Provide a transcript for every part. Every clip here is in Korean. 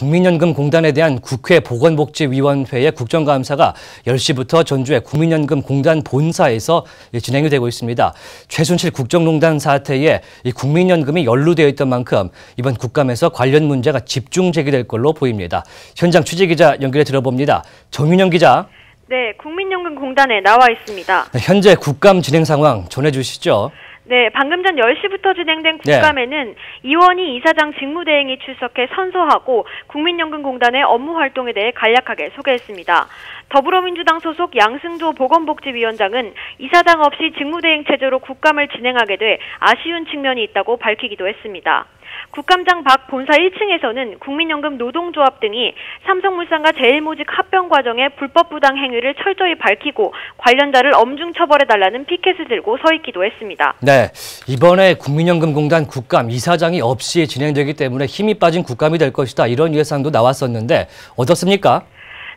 국민연금공단에 대한 국회 보건복지위원회의 국정감사가 10시부터 전주의 국민연금공단 본사에서 진행이 되고 있습니다. 최순실 국정농단 사태에 이 국민연금이 연루되어 있던 만큼 이번 국감에서 관련 문제가 집중 제기될 걸로 보입니다. 현장 취재기자 연결해 들어봅니다. 정윤영 기자. 네, 국민연금공단에 나와 있습니다. 현재 국감 진행 상황 전해주시죠. 네, 방금 전 10시부터 진행된 국감에는 이원희 이사장 직무대행이 출석해 선서하고 국민연금공단의 업무 활동에 대해 간략하게 소개했습니다. 더불어민주당 소속 양승조 보건복지위원장은 이사장 없이 직무대행 체제로 국감을 진행하게 돼 아쉬운 측면이 있다고 밝히기도 했습니다. 국감장 밖 본사 1층에서는 국민연금 노동조합 등이 삼성물산과 제일모직 합병 과정의 불법 부당 행위를 철저히 밝히고 관련자를 엄중 처벌해달라는 피켓을 들고 서 있기도 했습니다. 네, 이번에 국민연금공단 국감 이사장이 없이 진행되기 때문에 힘이 빠진 국감이 될 것이다. 이런 예상도 나왔었는데 어떻습니까?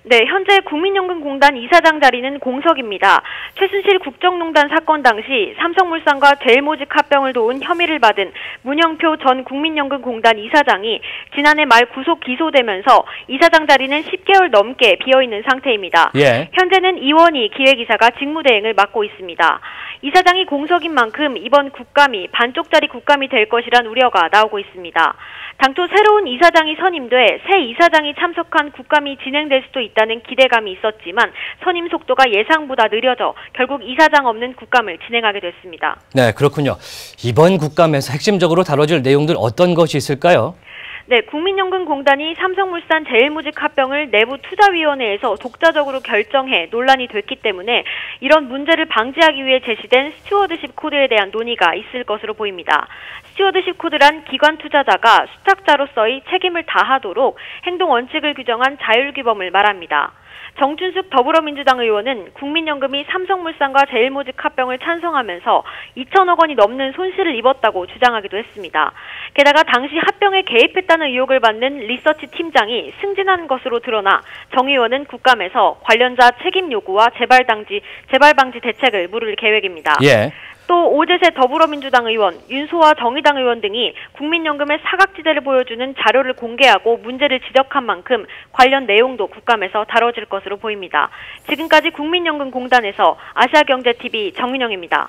네, 현재 국민연금공단 이사장 자리는 공석입니다. 최순실 국정농단 사건 당시 삼성물산과 제일모직 합병을 도운 혐의를 받은 문영표 전 국민연금공단 이사장이 지난해 말 구속 기소되면서 이사장 자리는 10개월 넘게 비어있는 상태입니다. 현재는 이원희 기획이사가 직무대행을 맡고 있습니다. 이사장이 공석인 만큼 이번 국감이 반쪽짜리 국감이 될 것이란 우려가 나오고 있습니다. 당초 새로운 이사장이 선임돼 새 이사장이 참석한 국감이 진행될 수도 있다는 기대감이 있었지만 선임 속도가 예상보다 느려져 결국 이사장 없는 국감을 진행하게 됐습니다. 네, 그렇군요. 이번 국감에서 핵심적으로 다뤄질 내용들 어떤 것이 있을까요? 네, 국민연금공단이 삼성물산 제일모직 합병을 내부 투자위원회에서 독자적으로 결정해 논란이 됐기 때문에 이런 문제를 방지하기 위해 제시된 스튜어드십 코드에 대한 논의가 있을 것으로 보입니다. 스튜어드십 코드란 기관 투자자가 수탁자로서의 책임을 다하도록 행동 원칙을 규정한 자율규범을 말합니다. 정춘숙 더불어민주당 의원은 국민연금이 삼성물산과 제일모직 합병을 찬성하면서 2천억 원이 넘는 손실을 입었다고 주장하기도 했습니다. 게다가 당시 합병에 개입했다는 의혹을 받는 리서치 팀장이 승진한 것으로 드러나 정 의원은 국감에서 관련자 책임 요구와 재발 방지 대책을 물을 계획입니다. 또 오재세 더불어민주당 의원, 윤소아 정의당 의원 등이 국민연금의 사각지대를 보여주는 자료를 공개하고 문제를 지적한 만큼 관련 내용도 국감에서 다뤄질 것으로 보입니다. 지금까지 국민연금공단에서 아시아경제TV 정윤영입니다.